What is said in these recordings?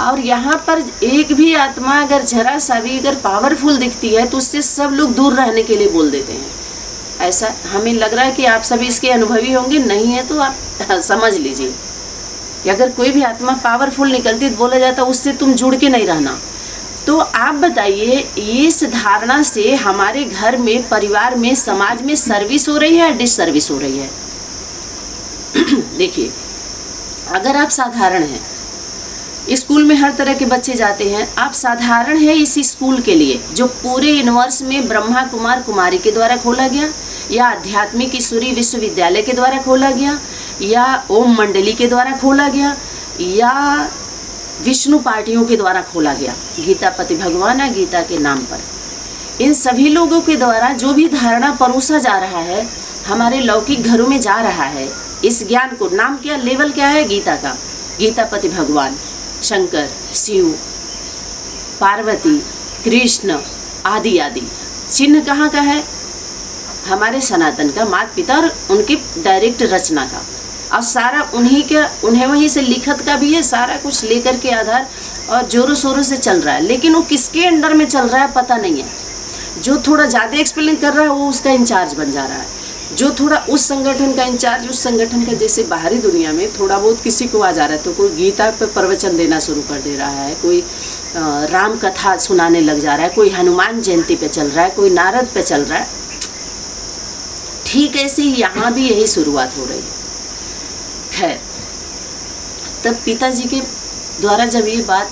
और यहाँ पर एक भी आत्मा अगर जरा सा भी अगर पावरफुल दिखती है तो उससे सब लोग दूर रहने के लिए बोल देते हैं। ऐसा हमें लग रहा है कि आप सभी इसके अनुभवी होंगे, नहीं है तो आप समझ लीजिए कि अगर कोई भी आत्मा पावरफुल निकलती तो बोला जाता उससे तुम जुड़ के नहीं रहना। तो आप बताइए, इस धारणा से हमारे घर में, परिवार में, समाज में सर्विस हो रही है या डिसर्विस हो रही है? देखिए, अगर आप साधारण हैं, स्कूल में हर तरह के बच्चे जाते हैं, आप साधारण हैं इस स्कूल के लिए जो पूरे यूनिवर्स में ब्रह्मा कुमार कुमारी के द्वारा खोला गया, या आध्यात्मिक ईश्वरी विश्वविद्यालय के द्वारा खोला गया, या ओम मंडली के द्वारा खोला गया, या विष्णु पार्टियों के द्वारा खोला गया, गीतापति भगवान या गीता के नाम पर, इन सभी लोगों के द्वारा जो भी धारणा परोसा जा रहा है, हमारे लौकिक घरों में जा रहा है, इस ज्ञान को, नाम क्या, लेवल क्या है गीता का, गीतापति भगवान, शंकर, शिव, पार्वती, कृष्ण आदि आदि, चिन्ह कहाँ का है? हमारे सनातन का, माता पिता और उनकी डायरेक्ट रचना का, और सारा उन्हें वहीं से लिखत का भी है, सारा कुछ लेकर के आधार और जोरों शोरों से चल रहा है। लेकिन वो किसके अंडर में चल रहा है पता नहीं है। जो थोड़ा ज़्यादा एक्सप्लेन कर रहा है वो उसका इंचार्ज बन जा रहा है, जो थोड़ा उस संगठन का इंचार्ज, उस संगठन का, जैसे बाहरी दुनिया में थोड़ा बहुत किसी को आ जा रहा है तो कोई गीता पर प्रवचन देना शुरू कर दे रहा है, कोई राम कथा सुनाने लग जा रहा है, कोई हनुमान जयंती पे चल रहा है, कोई नारद पे चल रहा है। ठीक ऐसे ही यहाँ भी यही शुरुआत हो रही है। खैर, तब पिताजी के द्वारा जब ये बात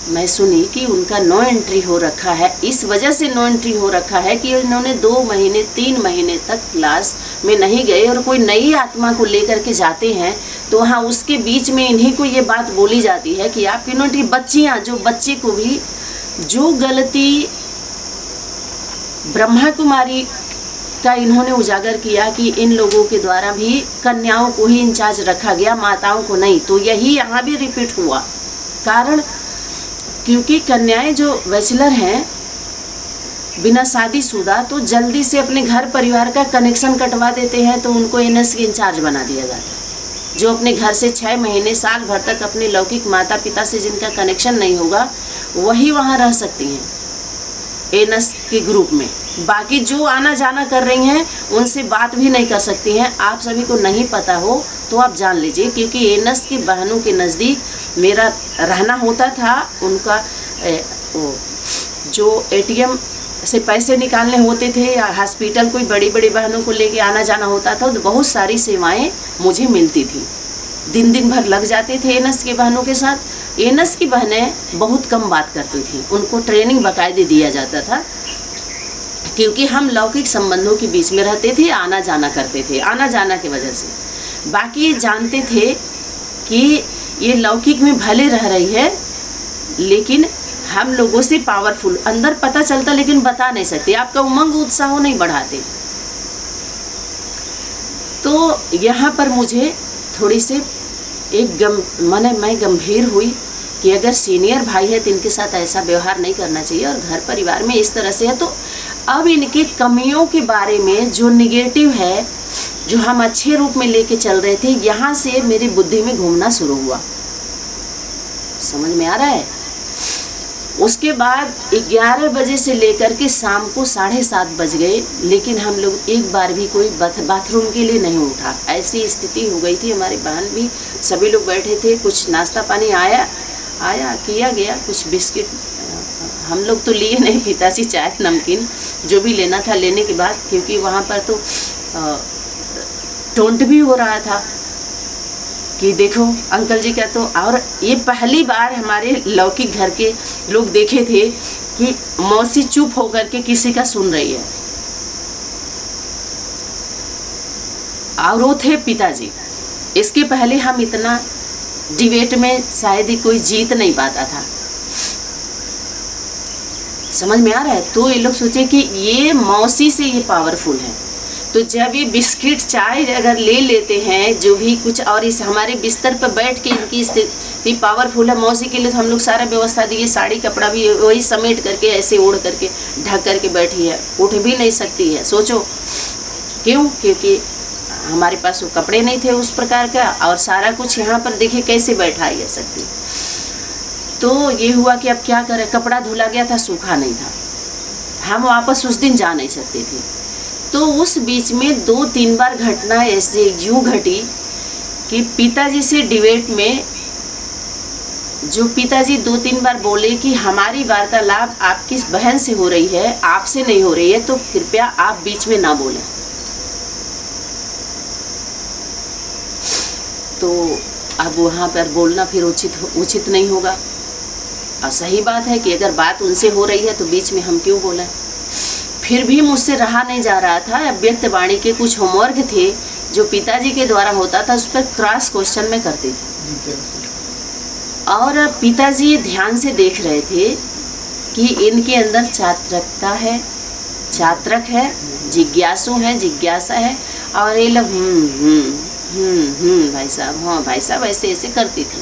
मैं सुनी कि उनका नो एंट्री हो रखा है, इस वजह से नो एंट्री हो रखा है कि इन्होंने 2 महीने 3 महीने तक क्लास में नहीं गए और कोई नई आत्मा को लेकर के जाते हैं तो वहाँ उसके बीच में इन्हीं को ये बात बोली जाती है कि आप इन्होंने बच्चियाँ, जो बच्चे को भी जो गलती ब्रह्मा कुमारी का इन्होंने उजागर किया कि इन लोगों के द्वारा भी कन्याओं को ही इंचार्ज रखा गया, माताओं को नहीं, तो यही यहाँ भी रिपीट हुआ। कारण क्योंकि कन्याएं जो बैचलर हैं, बिना शादीशुदा, तो जल्दी से अपने घर परिवार का कनेक्शन कटवा देते हैं तो उनको एनएस के इंचार्ज बना दिया जाता है। जो अपने घर से 6 महीने साल भर तक अपने लौकिक माता पिता से जिनका कनेक्शन नहीं होगा वही वहाँ रह सकती हैं एनएस के ग्रुप में। बाकी जो आना जाना कर रही हैं उनसे बात भी नहीं कर सकती हैं। आप सभी को नहीं पता हो तो आप जान लीजिए, क्योंकि एनएस की बहनों के नज़दीक मेरा रहना होता था। उनका जो एटीएम से पैसे निकालने होते थे या हॉस्पिटल कोई बड़ी बड़ी बहनों को लेके आना जाना होता था तो बहुत सारी सेवाएं मुझे मिलती थी। दिन भर लग जाते थे एनएस के बहनों के साथ। एनएस की बहनें बहुत कम बात करती थी, उनको ट्रेनिंग बाकायदे दिया जाता था, क्योंकि हम लौकिक संबंधों के बीच में रहते थे, आना जाना करते थे, आना जाना की वजह से। बाकी ये जानते थे कि ये लौकिक में भले रह रही है लेकिन हम लोगों से पावरफुल, अंदर पता चलता लेकिन बता नहीं सकते, आपका उमंग उत्साह नहीं बढ़ाते। तो यहाँ पर मुझे थोड़ी से मैं गंभीर हुई कि अगर सीनियर भाई है तो इनके साथ ऐसा व्यवहार नहीं करना चाहिए, और घर परिवार में इस तरह से है तो अब इनकी कमियों के बारे में जो निगेटिव है, जो हम अच्छे रूप में लेके चल रहे थे, यहाँ से मेरी बुद्धि में घूमना शुरू हुआ। समझ में आ रहा है? उसके बाद 11 बजे से लेकर के शाम को 7:30 बज गए, लेकिन हम लोग एक बार भी कोई बाथरूम के लिए नहीं उठा। ऐसी स्थिति हो गई थी। हमारी बहन भी, सभी लोग बैठे थे, कुछ नाश्ता पानी आया किया गया, कुछ बिस्किट हम लोग तो लिए नहीं, पिताजी चाय नमकीन जो भी लेना था लेने के बाद, क्योंकि वहाँ पर तो टोंट भी हो रहा था कि देखो अंकल जी का तो। और ये पहली बार हमारे लौकिक घर के लोग देखे थे कि मौसी चुप होकर के किसी का सुन रही है, और वो थे पिताजी। इसके पहले हम इतना डिबेट में शायद ही कोई जीत नहीं पाता था। समझ में आ रहा है? तो ये लोग सोचे कि ये मौसी से ये पावरफुल है, तो जब ये बिस्किट चाय अगर ले लेते हैं जो भी कुछ, और इस हमारे बिस्तर पर बैठ के इनकी स्थिति पावरफुल है मौसी के लिए, तो हम लोग सारा व्यवस्था दिए, साड़ी कपड़ा भी वही समेट करके ऐसे ओढ़ करके ढक करके बैठी है, उठ भी नहीं सकती है। सोचो क्यों? क्योंकि हमारे पास वो कपड़े नहीं थे उस प्रकार का, और सारा कुछ यहाँ पर देखिए कैसे बैठाई है सकती। तो ये हुआ कि अब क्या करें, कपड़ा धुला गया था, सूखा नहीं था, हम वापस उस दिन जा नहीं सकते थे। तो उस बीच में 2-3 बार घटना ऐसे यूँ घटी कि पिताजी से डिबेट में जो पिताजी 2-3 बार बोले कि हमारी वार्तालाप आपकी बहन से हो रही है, आपसे नहीं हो रही है, तो कृपया आप बीच में ना बोलें। तो अब वहाँ पर बोलना फिर उचित नहीं होगा। और सही बात है कि अगर बात उनसे हो रही है तो बीच में हम क्यों बोलें। फिर भी मुझसे रहा नहीं जा रहा था। अव्यक्त वाणी के कुछ होमवर्क थे जो पिताजी के द्वारा होता था, उस पर क्रॉस क्वेश्चन में करती थी। और पिताजी ध्यान से देख रहे थे कि इनके अंदर चात्रकता है, चात्रक है, जिज्ञासु है, जिज्ञासा है। और ये लोग भाई साहब, हाँ भाई साहब, ऐसे ऐसे करती थी।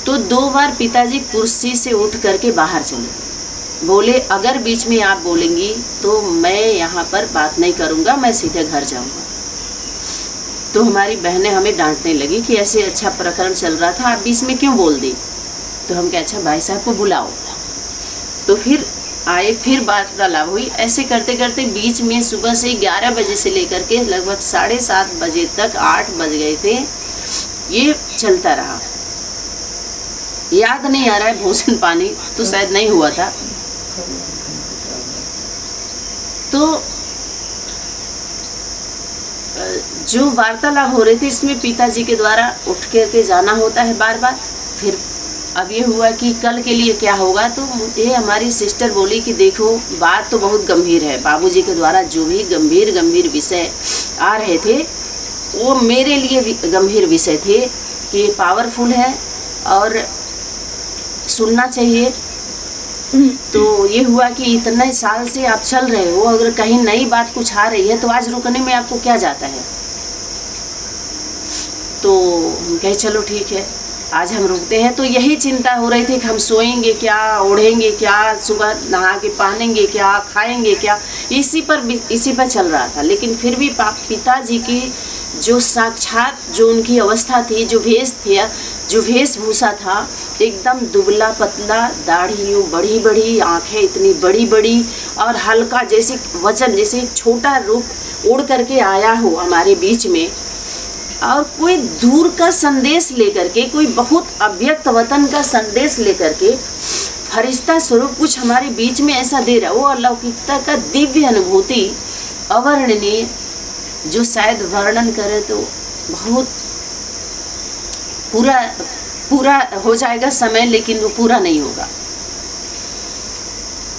तो 2 बार पिताजी कुर्सी से उठ करके बाहर चले, बोले अगर बीच में आप बोलेंगी तो मैं यहाँ पर बात नहीं करूँगा, मैं सीधे घर जाऊँगा। तो हमारी बहनें हमें डांटने लगी कि ऐसे अच्छा प्रकरण चल रहा था, आप बीच में क्यों बोल दी। तो हम कहे अच्छा भाई साहब को बुलाओ। तो फिर आए, फिर वार्तालाप हुई। ऐसे करते करते बीच में सुबह से 11 बजे से लेकर के लगभग 7:30 बजे तक 8 बज गए थे, ये चलता रहा। याद नहीं आ रहा है, भोजन पानी तो शायद नहीं हुआ था। तो जो वार्तालाप हो रहे थे इसमें पिताजी के द्वारा उठ करके जाना होता है बार बार। फिर अब ये हुआ कि कल के लिए क्या होगा। तो मुझे हमारी सिस्टर बोली कि देखो बात तो बहुत गंभीर है, बाबूजी के द्वारा जो भी गंभीर विषय आ रहे थे वो मेरे लिए गंभीर विषय थे कि पावरफुल है और सुनना चाहिए। तो ये हुआ कि इतने साल से आप चल रहे हो, अगर कहीं नई बात कुछ आ रही है तो आज रुकने में आपको क्या जाता है। तो हम कहे चलो ठीक है, आज हम रुकते हैं। तो यही चिंता हो रही थी कि हम सोएंगे क्या, ओढ़ेंगे क्या, सुबह नहा के पहनेंगे क्या, खाएंगे क्या, इसी पर चल रहा था। लेकिन फिर भी पिताजी की जो साक्षात जो उनकी अवस्था थी, जो वेशभूषा था, एकदम दुबला पतला, दाढ़ी यूँ बड़ी बड़ी, आँखें इतनी बड़ी बड़ी और हल्का जैसे वचन, जैसे एक छोटा रूप उड़ करके आया हो हमारे बीच में। और कोई दूर का संदेश लेकर के, कोई बहुत अव्यक्त वतन का संदेश लेकर के फरिश्ता स्वरूप कुछ हमारे बीच में ऐसा दे रहा, वो अलौकिकता का दिव्य अनुभूति अवर्णनीय, जो शायद वर्णन करें तो बहुत पूरा हो जाएगा समय, लेकिन वो पूरा नहीं होगा।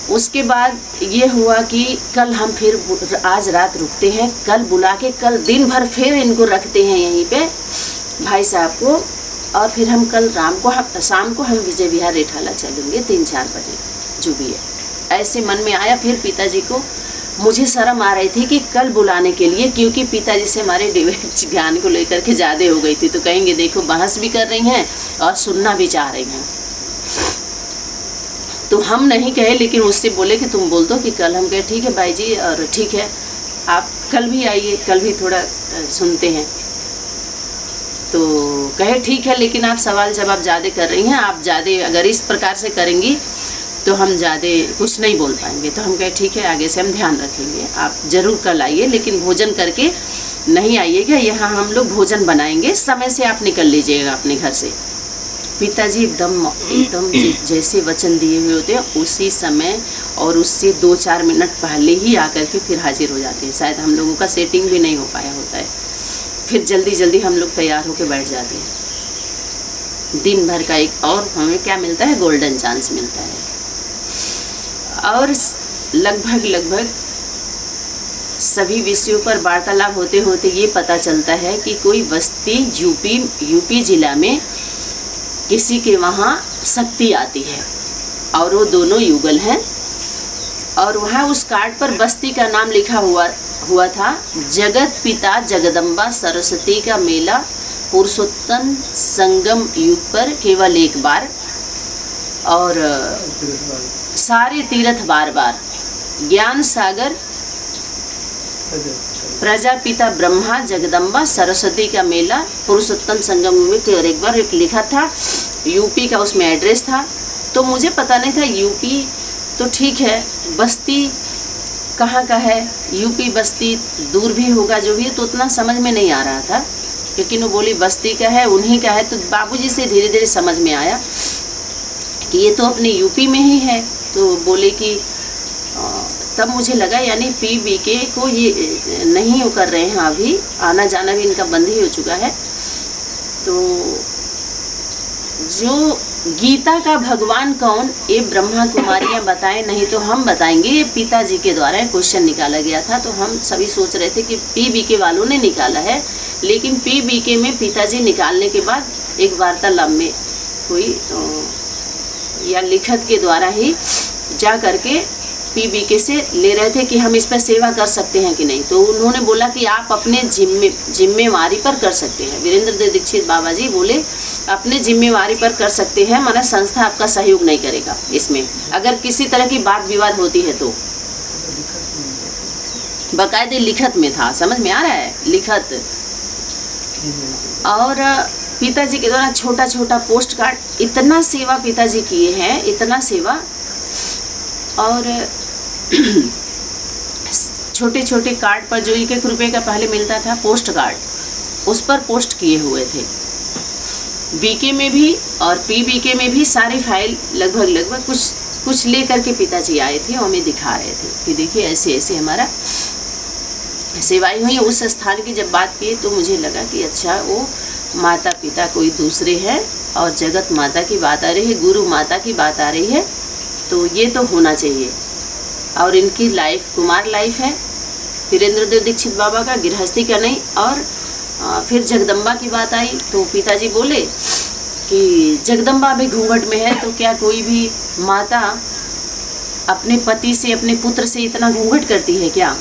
उसके बाद ये हुआ कि कल हम फिर आज रात रुकते हैं, कल बुला के कल दिन भर फिर इनको रखते हैं यहीं पे भाई साहब को। और फिर हम कल शाम को हम विजय विहार रेठाला चलेंगे 3-4 बजे, जो भी है। ऐसे मन में आया। फिर पिताजी को मुझे शर्म आ रही थी कि कल बुलाने के लिए, क्योंकि पिताजी से हमारे डिबेट ज्ञान को लेकर के ज़्यादा हो गई थी। तो कहेंगे देखो बहस भी कर रही हैं और सुनना भी चाह रही हैं। तो हम नहीं कहे, लेकिन उससे बोले कि तुम बोल दो कि कल। हम कहे ठीक है भाई जी, और ठीक है आप कल भी आइए, कल भी थोड़ा सुनते हैं। तो कहे ठीक है, लेकिन आप सवाल जवाब ज़्यादा कर रही हैं, आप ज़्यादा अगर इस प्रकार से करेंगी तो हम ज़्यादा कुछ नहीं बोल पाएंगे। तो हम कहे ठीक है, आगे से हम ध्यान रखेंगे, आप ज़रूर कल आइए, लेकिन भोजन करके नहीं आइएगा, यहाँ हम लोग भोजन बनाएंगे, समय से आप निकल लीजिएगा अपने घर से। पिताजी एकदम जैसे वचन दिए हुए होते हैं उसी समय और उससे 2-4 मिनट पहले ही आकर के फिर हाजिर हो जाते हैं। शायद हम लोगों का सेटिंग भी नहीं हो पाया होता है। फिर जल्दी हम लोग तैयार होकर बैठ जाते हैं। दिन भर का एक और हमें क्या मिलता है, गोल्डन चांस मिलता है। और लगभग सभी विषयों पर वार्तालाप होते होते ये पता चलता है कि कोई बस्ती यूपी जिला में किसी के वहाँ शक्ति आती है और वो दोनों युगल हैं। और वहाँ उस कार्ड पर बस्ती का नाम लिखा हुआ था, जगत पिता जगदम्बा सरस्वती का मेला पुरुषोत्तम संगम युग पर केवल एक बार, और सारे तीर्थ बार ज्ञान सागर प्रजापिता ब्रह्मा जगदम्बा सरस्वती का मेला पुरुषोत्तम संगम में केवल एक बार। एक लिखा था यूपी का उसमें एड्रेस था, तो मुझे पता नहीं था यूपी तो ठीक है, बस्ती कहाँ का है, यूपी बस्ती दूर भी होगा जो भी, तो उतना समझ में नहीं आ रहा था। लेकिन वो बोली बस्ती का है, उन्हीं का है, तो बाबूजी से धीरे धीरे समझ में आया कि ये तो अपने यूपी में ही है। तो बोले कि तब मुझे लगा यानी PBK को ये नहीं वो कर रहे हैं, अभी आना जाना भी इनका बंद ही हो चुका है। तो जो गीता का भगवान कौन, ये ब्रह्मा कुमारियाँ बताएं, नहीं तो हम बताएंगे। ये पिताजी के द्वारा क्वेश्चन निकाला गया था, तो हम सभी सोच रहे थे कि PBK वालों ने निकाला है, लेकिन PBK में पिताजी निकालने के बाद एक वार्तालाप में कोई या लिखत के द्वारा ही जा करके PBK से ले रहे थे कि हम इस पर सेवा कर सकते हैं कि नहीं। तो उन्होंने बोला कि आप अपने जिम्मेवारी पर कर सकते हैं। वीरेंद्र देव दीक्षित बाबा जी बोले अपने जिम्मेवारी पर कर सकते हैं, माना संस्था आपका सहयोग नहीं करेगा इसमें, अगर किसी तरह की बात विवाद होती है तो। बाकायदे लिखत में था, समझ में आ रहा है, लिखत। और पिताजी के द्वारा छोटा छोटा पोस्ट कार्ड, इतना सेवा पिताजी किए हैं, इतना सेवा। और छोटे छोटे कार्ड पर जो 1-1 रुपये का पहले मिलता था पोस्ट कार्ड, उस पर पोस्ट किए हुए थे। BK में भी और PBK में भी सारी फाइल लगभग कुछ ले करके पिताजी आए थे और हमें दिखा रहे थे कि देखिए ऐसे ऐसे हमारा सेवाएं हुई। उस स्थान की जब बात की तो मुझे लगा कि अच्छा वो माता पिता कोई दूसरे हैं और जगत माता की बात आ रही है, गुरु माता की बात आ रही है, तो ये तो होना चाहिए। और इनकी लाइफ कुमार लाइफ है, वीरेंद्र देव दीक्षित बाबा का, गृहस्थी का नहीं। और फिर जगदम्बा की बात आई तो पिताजी बोले कि जगदम्बा भी घूंघट में है, तो क्या कोई भी माता अपने पति से, अपने पुत्र से इतना घूंघट करती है क्या?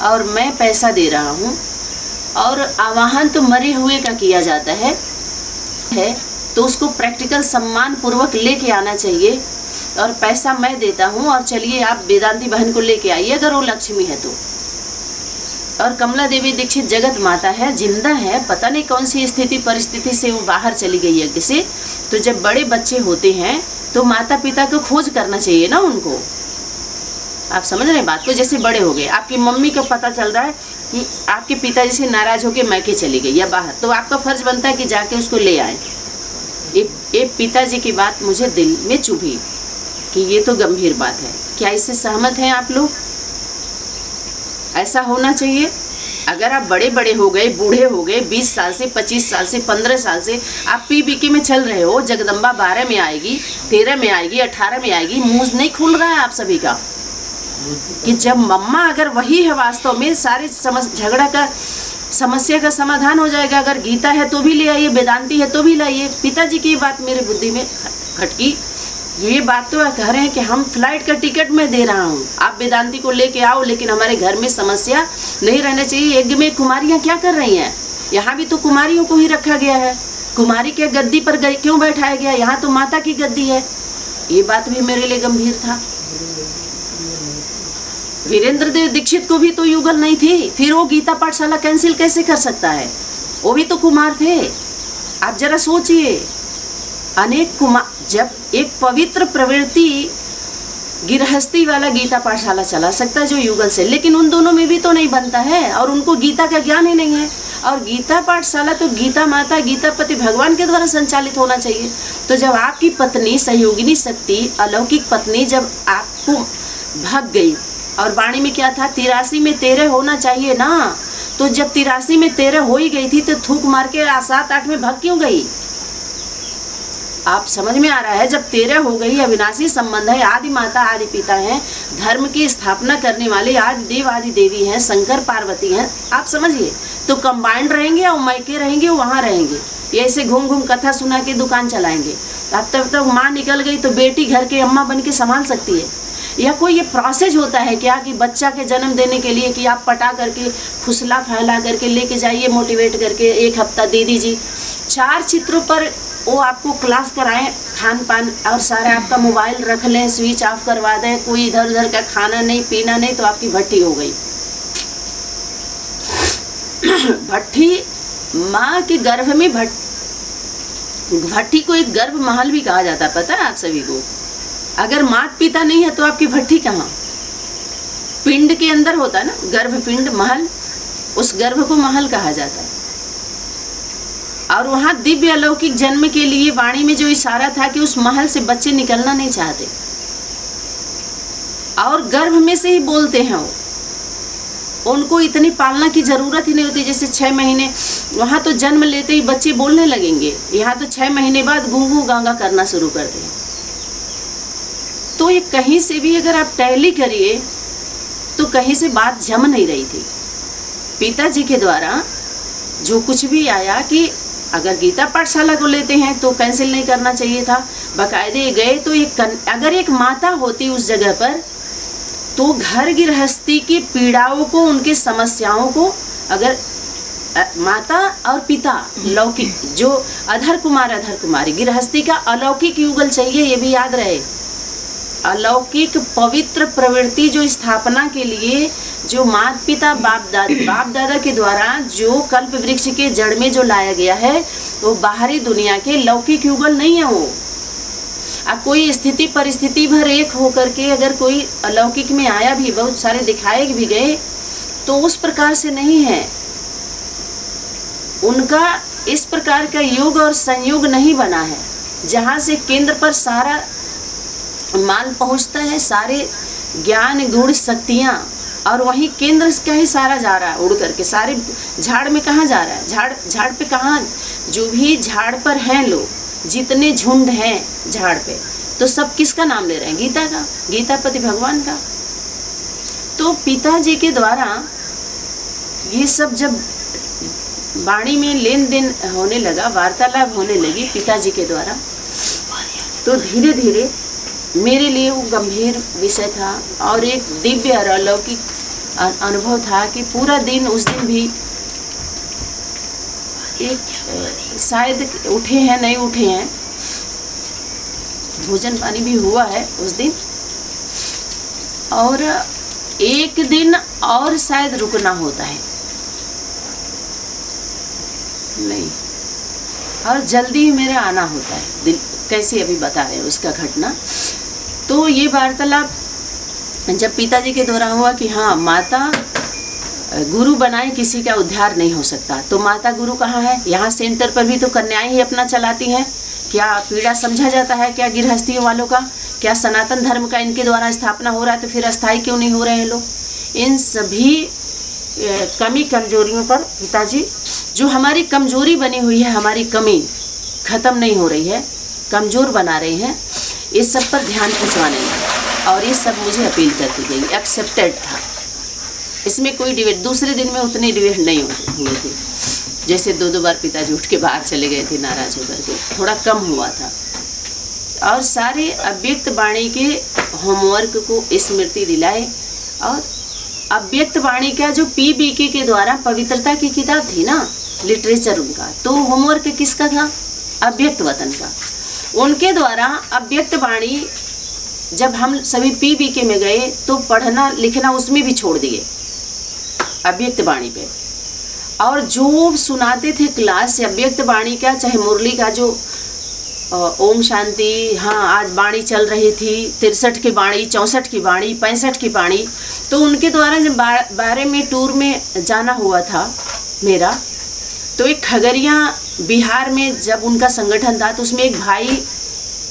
और मैं पैसा दे रहा हूँ, और आवाहन तो मरे हुए का किया जाता है तो उसको प्रैक्टिकल सम्मान पूर्वक लेके आना चाहिए। और पैसा मैं देता हूँ, और चलिए आप वेदांती बहन को लेके आइए अगर वो लक्ष्मी है तो। और कमला देवी दीक्षित जगत माता है, जिंदा है, पता नहीं कौन सी स्थिति परिस्थिति से वो बाहर चली गई है किसी। तो जब बड़े बच्चे होते हैं तो माता पिता को खोज करना चाहिए ना उनको। आप समझ रहे हैं बात को? जैसे बड़े हो गए, आपकी मम्मी को पता चल रहा है कि आपके पिताजी से नाराज होकर मैके चली गई या बाहर, तो आपका फर्ज बनता है कि जाके उसको ले आए। ये पिताजी की बात मुझे दिल में चुभी कि ये तो गंभीर बात है। क्या इससे सहमत हैं आप लोग? ऐसा होना चाहिए। अगर आप बड़े बड़े हो गए, बूढ़े हो गए, 20 साल से, 25 साल से, 15 साल से आप PBK में चल रहे हो, जगदम्बा 12 में आएगी, 13 में आएगी, 18 में आएगी, मुंह नहीं खुल रहा है आप सभी का कि जब मम्मा अगर वही है वास्तव में, सारे झगड़ा का समस्या का समाधान हो जाएगा। अगर गीता है तो भी ले आइए, वेदांती है तो भी लाइए। पिताजी की बात मेरे बुद्धि में खटकी। ये बात तो कह रहे हैं कि हम फ्लाइट का टिकट मैं दे रहा हूँ, आप वेदांती को लेके आओ, लेकिन हमारे घर में समस्या नहीं रहना चाहिए। यज्ञ में कुमारियाँ क्या कर रही हैं? यहाँ भी तो कुमारियों को ही रखा गया है। कुमारी के गद्दी पर क्यों बैठाया गया? यहाँ तो माता की गद्दी है। ये बात भी मेरे लिए गंभीर था। वीरेंद्र देव दीक्षित को भी तो युगल नहीं थी, फिर वो गीता पाठशाला कैंसिल कैसे कर सकता है? वो भी तो कुमार थे। आप जरा सोचिए, अनेक कुमार, जब एक पवित्र प्रवृत्ति गृहस्थी वाला गीता पाठशाला चला सकता है जो युगल से, लेकिन उन दोनों में भी तो नहीं बनता है और उनको गीता का ज्ञान ही नहीं है। और गीता पाठशाला तो गीता माता, गीता पति भगवान के द्वारा संचालित होना चाहिए। तो जब आपकी पत्नी सहयोगिनी शक्ति, अलौकिक पत्नी जब आपको भाग गई, और वाणी में क्या था, 83 में 13 होना चाहिए ना, तो जब 83 में 13 हो ही गई थी तो थूक मार के 7-8 में भाग क्यों गई? आप समझ में आ रहा है? जब 13 हो गई, अविनाशी संबंध है, आदि माता आदि पिता हैं, धर्म की स्थापना करने वाले आदि देव आदि देवी हैं, शंकर पार्वती हैं, आप समझिए। तो कंबाइंड रहेंगे और मायके रहेंगे, वहाँ रहेंगे, ये ऐसे घूम घूम कथा सुना के दुकान चलाएंगे। अब तब तक माँ निकल गई तो बेटी घर के अम्मा बन के संभाल सकती है? या कोई ये प्रोसेस होता है क्या कि बच्चा के जन्म देने के लिए कि आप पटा करके फुसला फैला करके लेके जाइए, मोटिवेट करके 1 हफ्ता दे दीजिए, 4 चित्रों पर वो आपको क्लास कराएं, खान पान और सारा आपका मोबाइल रख लें, स्विच ऑफ करवा दें, कोई इधर उधर का खाना नहीं पीना नहीं, तो आपकी भट्टी हो गई। भट्टी माँ के गर्भ में भट्ठी को एक गर्भ महल भी कहा जाता है, पता है आप सभी को। अगर माता पिता नहीं है तो आपकी भट्ठी कहाँ? पिंड के अंदर होता है ना, गर्भ पिंड महल, उस गर्भ को महल कहा जाता है। और वहाँ दिव्य अलौकिक जन्म के लिए वाणी में जो इशारा था कि उस महल से बच्चे निकलना नहीं चाहते और गर्भ में से ही बोलते हैं वो, उनको इतनी पालना की ज़रूरत ही नहीं होती। जैसे 6 महीने वहाँ तो जन्म लेते ही बच्चे बोलने लगेंगे, यहाँ तो 6 महीने बाद गूं गूं गांगा करना शुरू करते हैं। तो ये कहीं से भी अगर आप टैली करिए तो कहीं से बात जम नहीं रही थी। पिताजी के द्वारा जो कुछ भी आया कि अगर गीता पाठशाला को लेते हैं तो कैंसिल नहीं करना चाहिए था, बाकायदे गए तो अगर एक माता होती उस जगह पर तो घर गृहस्थी की पीड़ाओं को, उनकी समस्याओं को, अगर माता और पिता लौकिक, जो अधर कुमार अधर कुमारी, गृहस्थी का अलौकिक युगल चाहिए, ये भी याद रहे। अलौकिक पवित्र प्रवृत्ति जो स्थापना के लिए जो माता पिता बाप दादा के द्वारा जो कल्प वृक्ष के जड़ में जो लाया गया है वो बाहरी दुनिया के लौकिक युगल नहीं है। वो अब कोई स्थिति परिस्थिति भर एक होकर के अगर कोई अलौकिक में आया भी, बहुत सारे दिखाए भी गए, तो उस प्रकार से नहीं है। उनका इस प्रकार का योग और संयोग नहीं बना है जहाँ से केंद्र पर सारा माल पहुँचता है, सारे ज्ञान गुण शक्तियाँ, और वहीं केंद्र का ही सारा जा रहा है उड़ करके। सारे झाड़ में कहाँ जा रहा है? झाड़ पे कहाँ? जो भी झाड़ पर हैं लोग, जितने झुंड हैं झाड़ पे, तो सब किसका नाम ले रहे हैं? गीता का, गीतापति भगवान का। तो पिताजी के द्वारा ये सब जब वाणी में लेन देन होने लगा, वार्तालाप होने लगी पिताजी के द्वारा, तो धीरे धीरे मेरे लिए वो गंभीर विषय था और एक दिव्य और अलौकिक अनुभव था कि पूरा दिन, उस दिन भी एक शायद उठे हैं नहीं उठे हैं, भोजन पानी भी हुआ है उस दिन, और एक दिन और शायद रुकना होता है नहीं, और जल्दी ही मेरा आना होता है। दिल कैसे अभी बता रहे हैं उसका घटना। तो ये वार्तालाप जब पिताजी के द्वारा हुआ कि हाँ, माता गुरु बनाए किसी का उद्धार नहीं हो सकता, तो माता गुरु कहाँ है? यहाँ सेंटर पर भी तो कन्याएं ही अपना चलाती हैं। क्या पीड़ा समझा जाता है क्या गृहस्थियों वालों का? क्या सनातन धर्म का इनके द्वारा स्थापना हो रहा है, तो फिर अस्थायी क्यों नहीं हो रहे हैं लोग? इन सभी कमी कमजोरियों पर पिताजी, जो हमारी कमजोरी बनी हुई है, हमारी कमी ख़त्म नहीं हो रही है, कमज़ोर बना रहे हैं, इस सब पर ध्यान खिंचवाने लगे। और ये सब मुझे अपील करती गई, एक्सेप्टेड था। इसमें कोई डिबेट, दूसरे दिन में उतनी डिबेट नहीं हुई थी, जैसे 2 बार पिताजी उठ के बाहर चले गए थे नाराज होकर के, थोड़ा कम हुआ था। और सारे अव्यक्त वाणी के होमवर्क को स्मृति दिलाए, और अव्यक्त वाणी का जो PBK के द्वारा पवित्रता की किताब थी ना, लिटरेचर उनका, तो होमवर्क किसका था? अव्यक्त वतन का। उनके द्वारा अव्यक्त वाणी जब हम सभी PBK में गए तो पढ़ना लिखना उसमें भी छोड़ दिए अव्यक्त वाणी पे, और जो सुनाते थे क्लास अव्यक्त वाणी का, चाहे मुरली का जो ओम शांति, हाँ आज वाणी चल रही थी 63 की वाणी, 64 की वाणी, 65 की वाणी, तो उनके द्वारा जब 12 में टूर में जाना हुआ था मेरा, तो एक खगड़िया बिहार में जब उनका संगठन था, तो उसमें एक भाई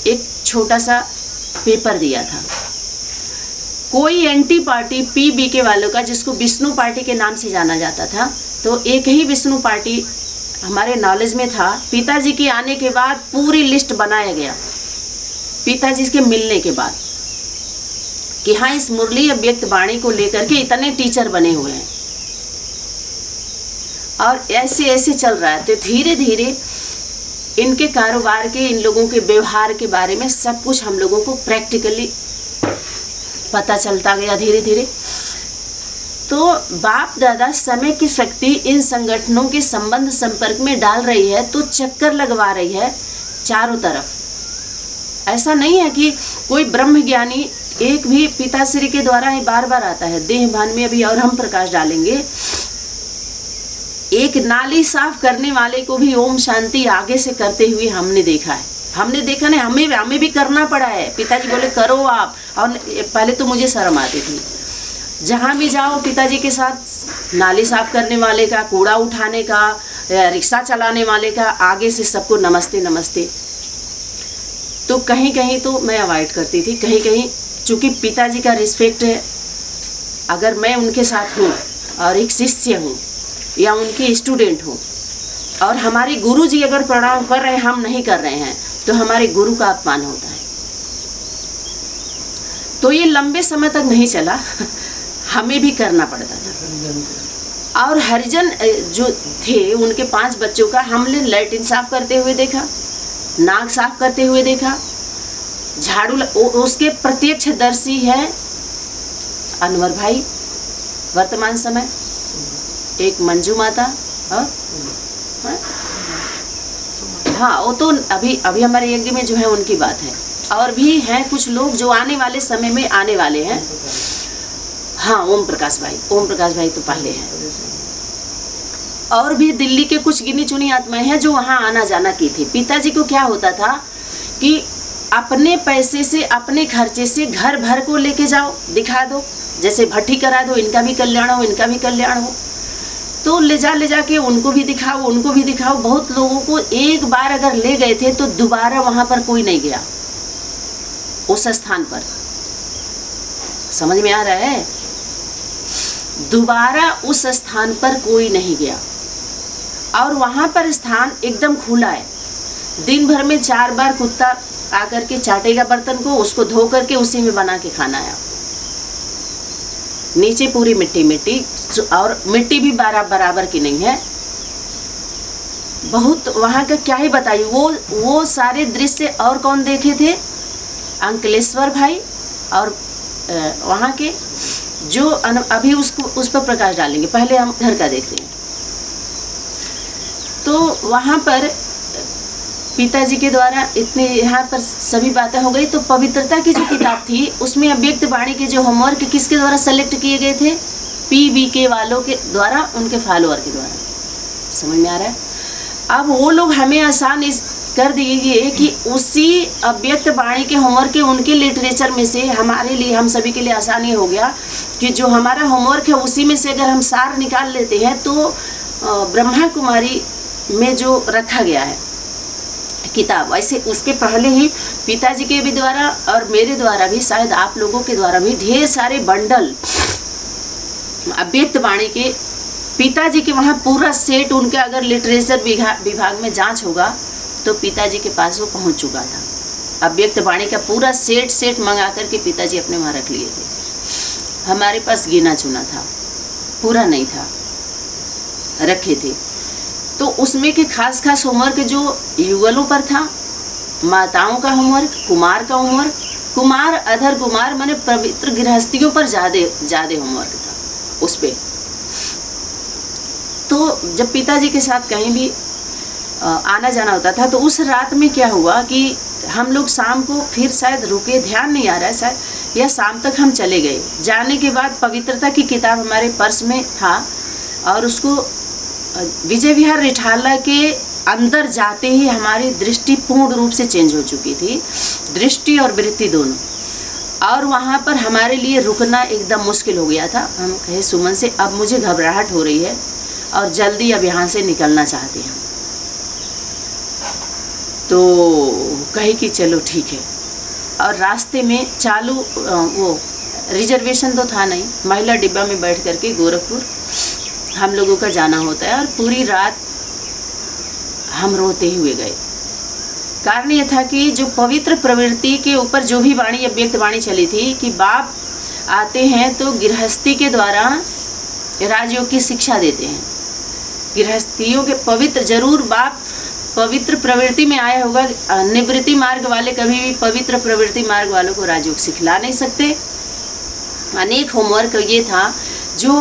एक छोटा सा पेपर दिया था, कोई एंटी पार्टी PBK वालों का, जिसको विष्णु पार्टी के नाम से जाना जाता था, तो एक ही विष्णु पार्टी हमारे नॉलेज में था। पिताजी के आने के बाद पूरी लिस्ट बनाया गया, पिताजी के मिलने के बाद, कि हाँ इस मुरली अव्यक्त वाणी को लेकर के इतने टीचर बने हुए हैं, और ऐसे ऐसे चल रहा है। तो धीरे धीरे इनके कारोबार के, इन लोगों के व्यवहार के बारे में सब कुछ हम लोगों को प्रैक्टिकली पता चलता गया धीरे धीरे। तो बाप दादा समय की शक्ति इन संगठनों के संबंध संपर्क में डाल रही है, तो चक्कर लगवा रही है चारों तरफ। ऐसा नहीं है कि कोई ब्रह्म ज्ञानी एक भी पिताश्री के द्वारा ही बार बार आता है। देह भान में अभी और हम प्रकाश डालेंगे एक नाली साफ करने वाले को भी ओम शांति आगे से करते हुए हमने देखा है। हमने देखा नहीं, हमें भी करना पड़ा है। पिताजी बोले करो आप, और पहले तो मुझे शर्म आती थी। जहाँ भी जाओ पिताजी के साथ नाली साफ करने वाले का, कूड़ा उठाने का, रिक्शा चलाने वाले का, आगे से सबको नमस्ते नमस्ते। तो कहीं कहीं तो मैं अवॉइड करती थी, कहीं कहीं चूँकि पिताजी का रिस्पेक्ट है, अगर मैं उनके साथ हूँ और एक शिष्य हूँ या उनके स्टूडेंट हूँ और हमारे गुरु जी अगर प्रणाम कर रहे हैं, हम नहीं कर रहे हैं, तो हमारे गुरु का अपमान होता है। तो ये लंबे समय तक नहीं चला, हमें भी करना पड़ता था। और हरिजन जो थे उनके 5 बच्चों का हमने लैट्रिन साफ करते हुए देखा, नाक साफ करते हुए देखा, झाड़ू, उसके प्रत्यक्षदर्शी है अनवर भाई वर्तमान समय, एक मंजू माता, और हाँ वो तो अभी हमारे यज्ञ में जो है उनकी बात है। और भी हैं कुछ लोग जो आने वाले समय में आने वाले हैं। हाँ ओम प्रकाश भाई तो पहले हैं। और भी दिल्ली के कुछ गिनी चुनी आत्माएं हैं जो वहाँ आना जाना की थी। पिताजी को क्या होता था कि अपने पैसे से, अपने खर्चे से घर भर को लेके जाओ, दिखा दो, जैसे भट्टी करा दो, इनका भी कल्याण हो, इनका भी कल्याण हो। तो ले जा के उनको भी दिखाओ। बहुत लोगों को एक बार अगर ले गए थे तो दोबारा वहाँ पर कोई नहीं गया उस स्थान पर। समझ में आ रहा है? दोबारा उस स्थान पर कोई नहीं गया। और वहाँ पर स्थान एकदम खुला है। दिन भर में 4 बार कुत्ता आकर के चाटेगा बर्तन को, उसको धो करके उसी में बना के खाना आया। नीचे पूरी मिट्टी, और मिट्टी भी बराबर की नहीं है। बहुत वहाँ का क्या ही बताइए। वो सारे दृश्य और कौन देखे थे? अंकलेश्वर भाई और वहाँ के जो अभी उस पर प्रकाश डालेंगे। पहले हम घर का देखते हैं। तो वहाँ पर पिताजी के द्वारा इतने यहाँ पर सभी बातें हो गई। तो पवित्रता की जो किताब थी उसमें अव्यक्त वाणी के जो होमवर्क किसके द्वारा सेलेक्ट किए गए थे? PBK वालों के द्वारा, उनके फॉलोअर के द्वारा। समझ में आ रहा है? अब वो लोग हमें आसान कर दिए कि उसी अव्यक्त वाणी के होमवर्क के उनके लिटरेचर में से हमारे लिए, हम सभी के लिए आसान ये हो गया कि जो हमारा होमवर्क है उसी में से अगर हम सार निकाल लेते हैं तो ब्रह्मा कुमारी में जो रखा गया है किताब, ऐसे उसके पहले ही पिताजी के भी द्वारा और मेरे द्वारा भी, शायद आप लोगों के द्वारा भी ढेर सारे बंडल अव्यक्त वाणी के, पिताजी के वहाँ पूरा सेट, उनके अगर लिटरेचर विभाग में जांच होगा तो पिताजी के पास वो पहुँच चुका था। अव्यक्त वाणी का पूरा सेट मंगा करके पिताजी अपने वहाँ रख लिए थे। हमारे पास गिना चुना था, पूरा नहीं था, रखे थे। तो उसमें के खास होमवर्क जो युगलों पर था, माताओं का होमवर्क, कुमार का होमवर्क, कुमार अधर कुमार माने पवित्र गृहस्थियों पर ज़्यादा होमवर्क था उस पर। तो जब पिताजी के साथ कहीं भी आना जाना होता था तो उस रात में क्या हुआ कि हम लोग शाम को फिर शायद रुके, ध्यान नहीं आ रहा है शायद, या शाम तक हम चले गए। जाने के बाद पवित्रता की किताब हमारे पर्स में था और उसको विजय विहार रिठाला के अंदर जाते ही हमारी दृष्टि पूर्ण रूप से चेंज हो चुकी थी, दृष्टि और वृत्ति दोनों। और वहाँ पर हमारे लिए रुकना एकदम मुश्किल हो गया था। हम कहे सुमन से, अब मुझे घबराहट हो रही है और जल्दी अब यहाँ से निकलना चाहते हैं। तो कहे कि चलो ठीक है। और रास्ते में चालू वो रिजर्वेशन तो था नहीं, महिला डिब्बा में बैठ करके गोरखपुर हम लोगों का जाना होता है। और पूरी रात हम रोते हुए गए। कारण ये था कि जो पवित्र प्रवृत्ति के ऊपर जो भी वाणी, अव्यक्त वाणी चली थी कि बाप आते हैं तो गृहस्थी के द्वारा राजयोग की शिक्षा देते हैं। गृहस्थियों के पवित्र, जरूर बाप पवित्र प्रवृत्ति में आया होगा। निवृत्ति मार्ग वाले कभी भी पवित्र प्रवृत्ति मार्ग वालों को राजयोग सिखला नहीं सकते। अनेक होमवर्क ये था जो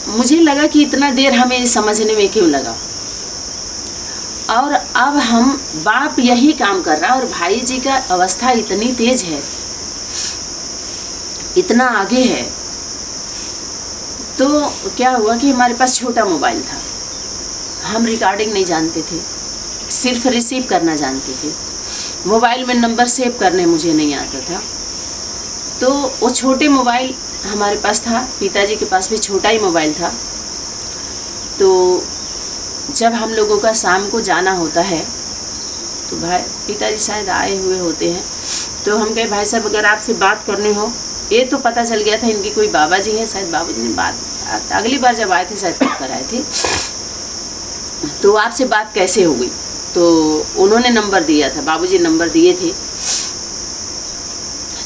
मुझे लगा कि इतना देर हमें समझने में क्यों लगा। और अब हम बाप यही काम कर रहा है और भाई जी का अवस्था इतनी तेज है, इतना आगे है। तो क्या हुआ कि हमारे पास छोटा मोबाइल था, हम रिकॉर्डिंग नहीं जानते थे, सिर्फ रिसीव करना जानते थे। मोबाइल में नंबर सेव करने मुझे नहीं आता था। तो वो छोटे मोबाइल हमारे पास था, पिताजी के पास भी छोटा ही मोबाइल था। तो जब हम लोगों का शाम को जाना होता है तो भाई पिताजी शायद आए हुए होते हैं, तो हम कहे भाई साहब अगर आपसे बात करनी हो, ये तो पता चल गया था इनकी कोई बाबा जी हैं, शायद बाबू जी ने बात अगली बार जब आए थे शायद तब कराए थे, तो आपसे बात कैसे हो गई। तो उन्होंने नंबर दिया था, बाबूजी नंबर दिए थे।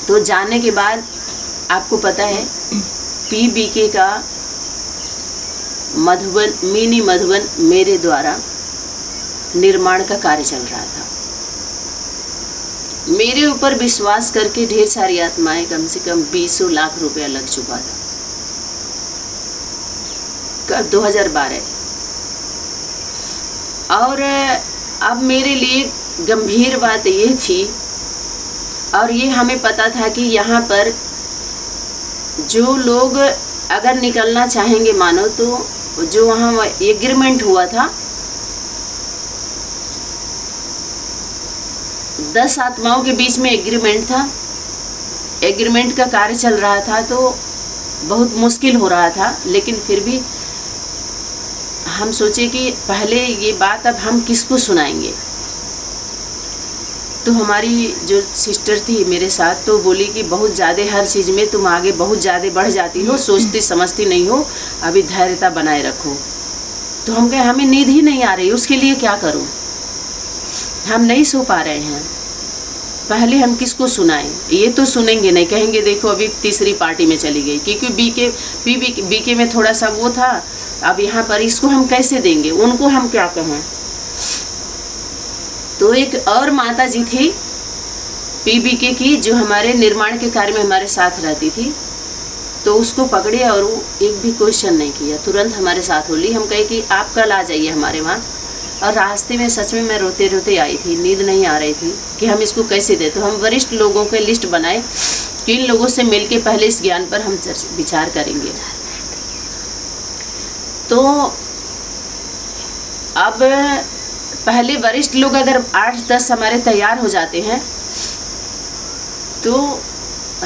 तो जाने के बाद आपको पता है PBK का मधुबन, मिनी मधुबन मेरे द्वारा निर्माण का कार्य चल रहा था। मेरे ऊपर विश्वास करके ढेर सारी आत्माएं, कम से कम 20 लाख रुपया लग चुका था। कब 2012। और अब मेरे लिए गंभीर बात ये थी, और ये हमें पता था कि यहाँ पर जो लोग अगर निकलना चाहेंगे मानो, तो जो वहाँ एग्रीमेंट हुआ था 10 आत्माओं के बीच में एग्रीमेंट था, एग्रीमेंट का कार्य चल रहा था, तो बहुत मुश्किल हो रहा था। लेकिन फिर भी हम सोचे कि पहले ये बात अब हम किसको सुनाएंगे। तो हमारी जो सिस्टर थी मेरे साथ, तो बोली कि बहुत ज़्यादा हर चीज़ में तुम आगे बहुत ज़्यादा बढ़ जाती हो, सोचती समझती नहीं हो, अभी धैर्यता बनाए रखो। तो हम कहे हमें नींद ही नहीं आ रही, उसके लिए क्या करूं, हम नहीं सो पा रहे हैं, पहले हम किसको सुनाएं। ये तो सुनेंगे नहीं, कहेंगे देखो अभी तीसरी पार्टी में चली गई, क्योंकि बीके में थोड़ा सा वो था, अब यहाँ पर इसको हम कैसे देंगे, उनको हम क्या कहें। तो एक और माता जी थी PBK की, जो हमारे निर्माण के कार्य में हमारे साथ रहती थी, तो उसको पकड़े और वो एक भी क्वेश्चन नहीं किया, तुरंत हमारे साथ हो ली। हम कहे कि आप कल आ जाइए हमारे वहाँ। और रास्ते में सच में मैं रोते रोते आई थी, नींद नहीं आ रही थी कि हम इसको कैसे दें। तो हम वरिष्ठ लोगों के लिस्ट बनाए कि इन लोगों से मिलके पहले इस ज्ञान पर हम विचार करेंगे। तो अब पहले वरिष्ठ लोग अगर 8-10 हमारे तैयार हो जाते हैं तो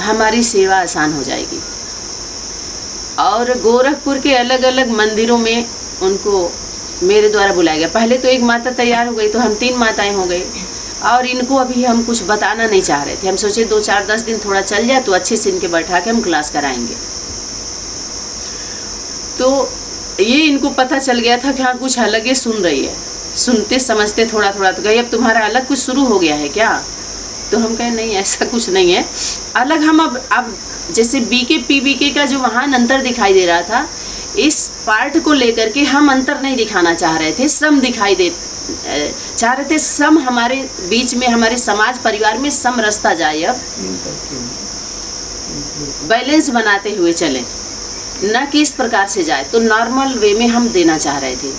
हमारी सेवा आसान हो जाएगी। और गोरखपुर के अलग अलग मंदिरों में उनको मेरे द्वारा बुलाया गया। पहले तो एक माता तैयार हो गई, तो हम 3 माताएं हो गई, और इनको अभी हम कुछ बताना नहीं चाह रहे थे। हम सोचे 2-4-10 दिन थोड़ा चल जाए तो अच्छे से इनके बैठा के हम क्लास कराएंगे। तो ये इनको पता चल गया था कि हाँ कुछ अलग ही सुन रही है, सुनते समझते थोड़ा थोड़ा। तो कही अब तुम्हारा अलग कुछ शुरू हो गया है क्या। तो हम कहे नहीं ऐसा कुछ नहीं है अलग। हम अब जैसे PBK का जो वहाँ अंतर दिखाई दे रहा था, इस पार्ट को लेकर के हम अंतर नहीं दिखाना चाह रहे थे, सम दिखाई दे चाह रहे थे। सम हमारे बीच में, हमारे समाज परिवार में सम रस्ता जाए, अब बैलेंस बनाते हुए चले, न कि इस प्रकार से जाए। तो नॉर्मल वे में हम देना चाह रहे थे।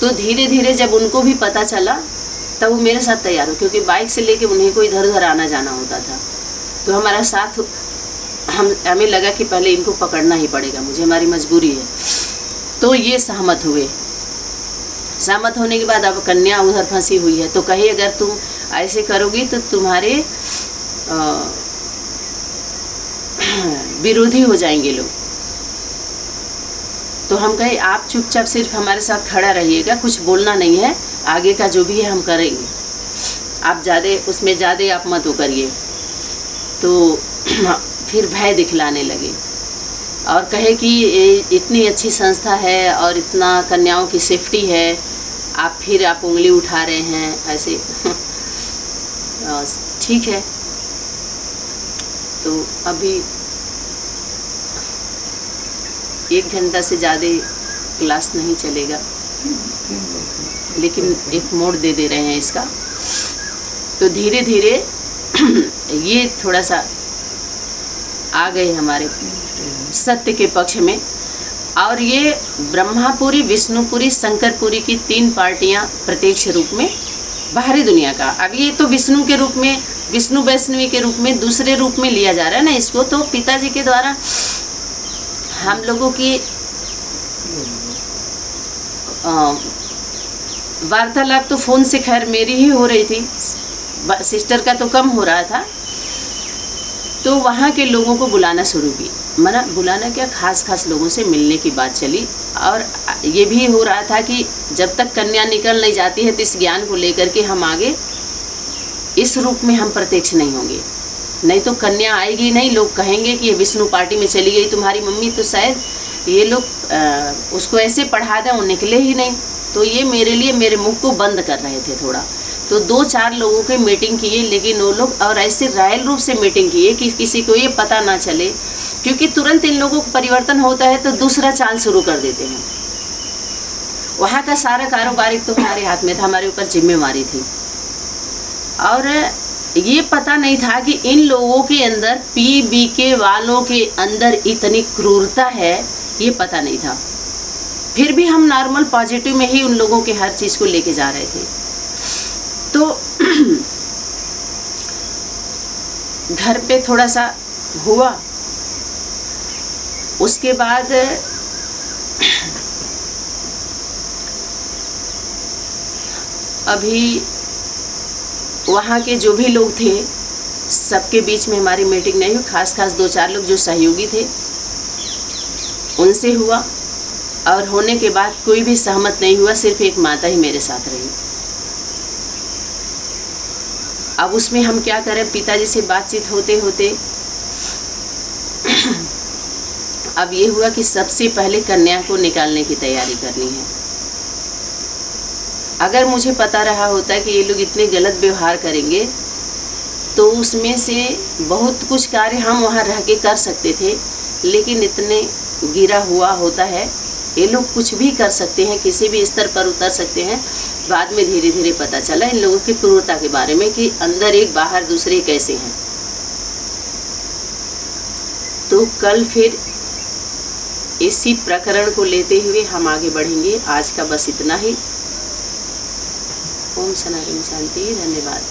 तो धीरे धीरे जब उनको भी पता चला तब वो मेरे साथ तैयार हो, क्योंकि बाइक से लेके उन्हें को इधर उधर आना जाना होता था। तो हमारा साथ हमें लगा कि पहले इनको पकड़ना ही पड़ेगा, मुझे, हमारी मजबूरी है। तो ये सहमत हुए। सहमत होने के बाद अब कन्या उधर फंसी हुई है, तो कहे अगर तुम ऐसे करोगी तो तुम्हारे विरोधी हो जाएंगे लोग। तो हम कहे आप चुपचाप सिर्फ हमारे साथ खड़ा रहिएगा, कुछ बोलना नहीं है, आगे का जो भी है हम करेंगे, आप उसमें ज़्यादा आप मत वो करिए। तो फिर भय दिखलाने लगे और कहे कि इतनी अच्छी संस्था है और इतना कन्याओं की सेफ्टी है, आप उंगली उठा रहे हैं ऐसे। ठीक है, तो अभी 1 घंटा से ज़्यादा क्लास नहीं चलेगा, लेकिन एक मोड़ दे रहे हैं इसका। तो धीरे धीरे ये थोड़ा सा आ गए हमारे सत्य के पक्ष में। और ये ब्रह्मापुरी, विष्णुपुरी, शंकरपुरी की 3 पार्टियां प्रत्यक्ष रूप में बाहरी दुनिया का। अब ये तो विष्णु के रूप में, विष्णु वैष्णवी के रूप में, दूसरे रूप में लिया जा रहा है ना इसको। तो पिताजी के द्वारा हम लोगों की वार्तालाप तो फ़ोन से खैर मेरी ही हो रही थी, सिस्टर का तो कम हो रहा था। तो वहाँ के लोगों को बुलाना शुरू की, मना बुलाना क्या, खास लोगों से मिलने की बात चली। और ये भी हो रहा था कि जब तक कन्या निकल नहीं जाती है तो इस ज्ञान को लेकर के हम आगे इस रूप में हम प्रत्यक्ष नहीं होंगे, नहीं तो कन्या आएगी नहीं, लोग कहेंगे कि ये विष्णु पार्टी में चली गई तुम्हारी मम्मी, तो शायद ये लोग उसको ऐसे पढ़ा दें वो निकले ही नहीं। तो ये मेरे लिए मेरे मुख को बंद कर रहे थे थोड़ा। तो 2-4 लोगों के मीटिंग किए, लेकिन वो लोग और ऐसे रायल रूप से मीटिंग किए कि किसी को ये पता ना चले, क्योंकि तुरंत इन लोगों को परिवर्तन होता है तो दूसरा चाल शुरू कर देते हैं। वहाँ का सारा कारोबार एक तो हमारे हाथ में था, हमारे ऊपर जिम्मेवारी थी। और ये पता नहीं था कि इन लोगों के अंदर, PBK वालों के अंदर इतनी क्रूरता है, ये पता नहीं था। फिर भी हम नॉर्मल पॉजिटिव में ही उन लोगों के हर चीज़ को लेके जा रहे थे। तो घर पे थोड़ा सा हुआ, उसके बाद अभी वहाँ के जो भी लोग थे सबके बीच में हमारी मीटिंग नहीं हुई, खास 2-4 लोग जो सहयोगी थे उनसे हुआ। और होने के बाद कोई भी सहमत नहीं हुआ, सिर्फ एक माता ही मेरे साथ रही। अब उसमें हम क्या करें, पिताजी से बातचीत होते होते अब ये हुआ कि सबसे पहले कन्या को निकालने की तैयारी करनी है। अगर मुझे पता रहा होता कि ये लोग इतने गलत व्यवहार करेंगे तो उसमें से बहुत कुछ कार्य हम वहाँ रह के कर सकते थे, लेकिन इतने गिरा हुआ होता है, ये लोग कुछ भी कर सकते हैं, किसी भी स्तर पर उतर सकते हैं। बाद में धीरे धीरे पता चला इन लोगों की क्रूरता के बारे में कि अंदर एक बाहर दूसरे कैसे हैं। तो कल फिर इसी प्रकरण को लेते हुए हम आगे बढ़ेंगे। आज का बस इतना ही। ओम सनातन शांति। धन्यवाद।